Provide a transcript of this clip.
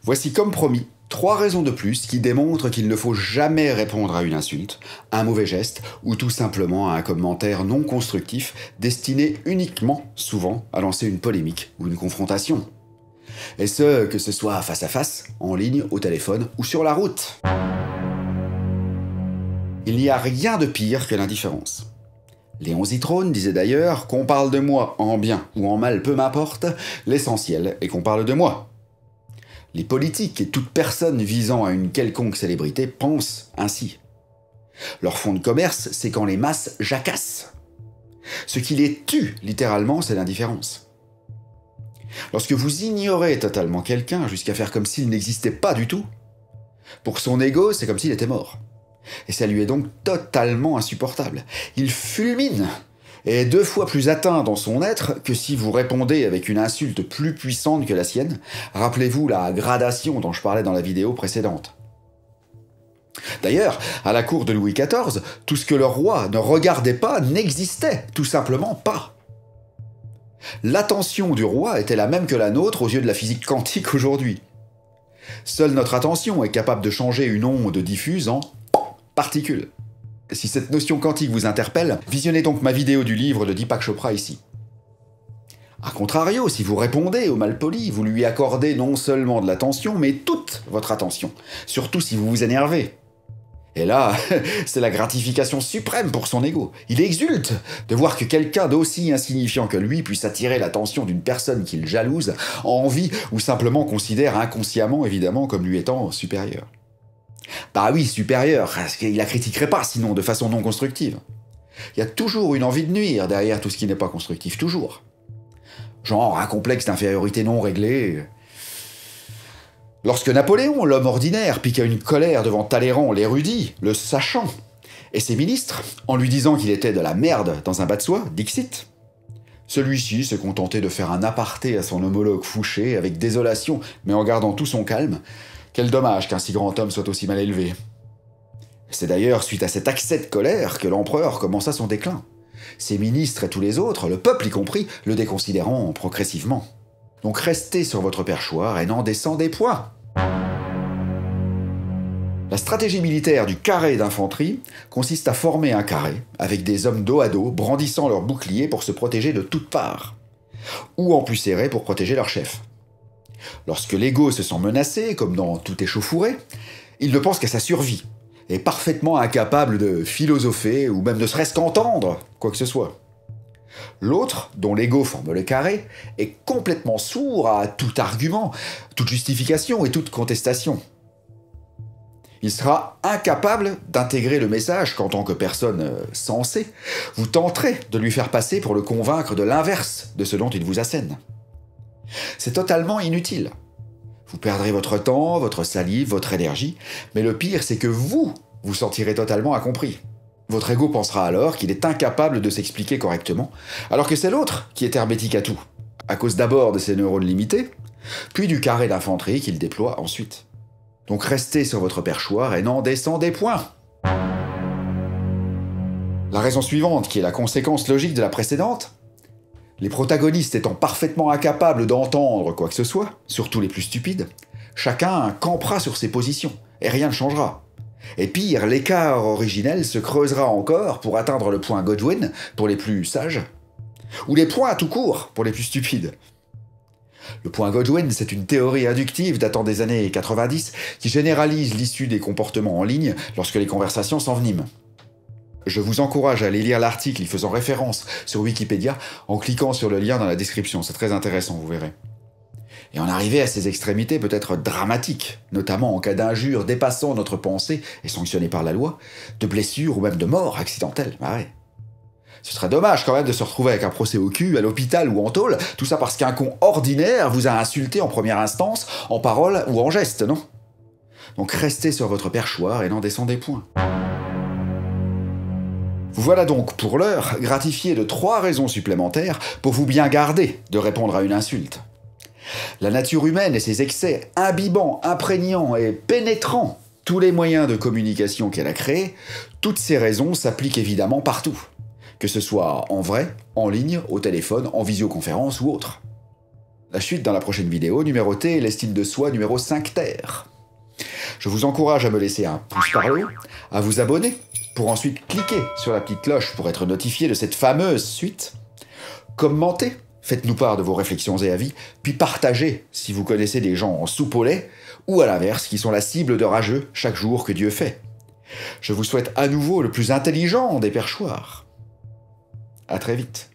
Voici comme promis 3 raisons de plus qui démontrent qu'il ne faut jamais répondre à une insulte, un mauvais geste ou tout simplement à un commentaire non constructif destiné uniquement, souvent, à lancer une polémique ou une confrontation. Et ce, que ce soit face à face, en ligne, au téléphone ou sur la route. Il n'y a rien de pire que l'indifférence. Léon Zitrone disait d'ailleurs qu'on parle de moi en bien ou en mal, peu m'importe, l'essentiel est qu'on parle de moi. Les politiques et toute personne visant à une quelconque célébrité pensent ainsi. Leur fond de commerce, c'est quand les masses jacassent. Ce qui les tue, littéralement, c'est l'indifférence. Lorsque vous ignorez totalement quelqu'un jusqu'à faire comme s'il n'existait pas du tout, pour son ego, c'est comme s'il était mort. Et ça lui est donc totalement insupportable. Il fulmine et est 2 fois plus atteint dans son être que si vous répondez avec une insulte plus puissante que la sienne. Rappelez-vous la gradation dont je parlais dans la vidéo précédente. D'ailleurs, à la cour de Louis XIV, tout ce que le roi ne regardait pas n'existait tout simplement pas. L'attention du roi était la même que la nôtre aux yeux de la physique quantique aujourd'hui. Seule notre attention est capable de changer une onde diffuse en particules. Si cette notion quantique vous interpelle, visionnez donc ma vidéo du livre de Deepak Chopra ici. A contrario, si vous répondez au malpoli, vous lui accordez non seulement de l'attention, mais toute votre attention, surtout si vous vous énervez. Et là, c'est la gratification suprême pour son ego. Il exulte de voir que quelqu'un d'aussi insignifiant que lui puisse attirer l'attention d'une personne qu'il jalouse, envie ou simplement considère inconsciemment, évidemment, comme lui étant supérieur. Bah oui, supérieur, parce qu'il la critiquerait pas sinon, de façon non constructive. Il y a toujours une envie de nuire derrière tout ce qui n'est pas constructif, toujours. Genre un complexe d'infériorité non réglé. Lorsque Napoléon, l'homme ordinaire, piqua une colère devant Talleyrand, l'érudit, le sachant, et ses ministres, en lui disant qu'il était de la merde dans un bas de soie, dixit, celui-ci s'est contenté de faire un aparté à son homologue Fouché avec désolation, mais en gardant tout son calme. Quel dommage qu'un si grand homme soit aussi mal élevé. C'est d'ailleurs suite à cet accès de colère que l'empereur commença son déclin. Ses ministres et tous les autres, le peuple y compris, le déconsidérant progressivement. Donc restez sur votre perchoir et n'en descendez point. La stratégie militaire du carré d'infanterie consiste à former un carré avec des hommes dos à dos brandissant leurs boucliers pour se protéger de toutes parts, ou en plus serré pour protéger leur chef. Lorsque l'ego se sent menacé, comme dans tout échauffouré, il ne pense qu'à sa survie, et est parfaitement incapable de philosopher ou même ne serait-ce qu'entendre quoi que ce soit. L'autre, dont l'ego forme le carré, est complètement sourd à tout argument, toute justification et toute contestation. Il sera incapable d'intégrer le message qu'en tant que personne sensée, vous tenterez de lui faire passer pour le convaincre de l'inverse de ce dont il vous assène. C'est totalement inutile. Vous perdrez votre temps, votre salive, votre énergie, mais le pire, c'est que vous sentirez totalement incompris. Votre ego pensera alors qu'il est incapable de s'expliquer correctement, alors que c'est l'autre qui est hermétique à tout, à cause d'abord de ses neurones limités, puis du carré d'infanterie qu'il déploie ensuite. Donc restez sur votre perchoir et n'en descendez point. La raison suivante, qui est la conséquence logique de la précédente, les protagonistes étant parfaitement incapables d'entendre quoi que ce soit, surtout les plus stupides, chacun campera sur ses positions, et rien ne changera. Et pire, l'écart originel se creusera encore pour atteindre le point Godwin pour les plus sages, ou les points tout court pour les plus stupides. Le point Godwin, c'est une théorie inductive datant des années 90 qui généralise l'issue des comportements en ligne lorsque les conversations s'enveniment. Je vous encourage à aller lire l'article y faisant référence sur Wikipédia en cliquant sur le lien dans la description, c'est très intéressant, vous verrez. Et en arriver à ces extrémités peut être dramatique, notamment en cas d'injure dépassant notre pensée et sanctionnée par la loi, de blessures ou même de mort accidentelle. Ah ouais. Ce serait dommage quand même de se retrouver avec un procès au cul, à l'hôpital ou en tôle, tout ça parce qu'un con ordinaire vous a insulté en première instance, en parole ou en geste, non? Donc restez sur votre perchoir et n'en descendez point. Vous voilà donc, pour l'heure, gratifié de 3 raisons supplémentaires pour vous bien garder de répondre à une insulte. La nature humaine et ses excès imbibant, imprégnant et pénétrant tous les moyens de communication qu'elle a créés, toutes ces raisons s'appliquent évidemment partout, que ce soit en vrai, en ligne, au téléphone, en visioconférence ou autre. La suite dans la prochaine vidéo, numérotée l'estime de soi numéro 5 terre. Je vous encourage à me laisser un pouce par le haut, à vous abonner, pour ensuite cliquer sur la petite cloche pour être notifié de cette fameuse suite. Commentez, faites-nous part de vos réflexions et avis, puis partagez si vous connaissez des gens en soupe au lait, ou à l'inverse, qui sont la cible de rageux chaque jour que Dieu fait. Je vous souhaite à nouveau le plus intelligent des perchoirs. À très vite.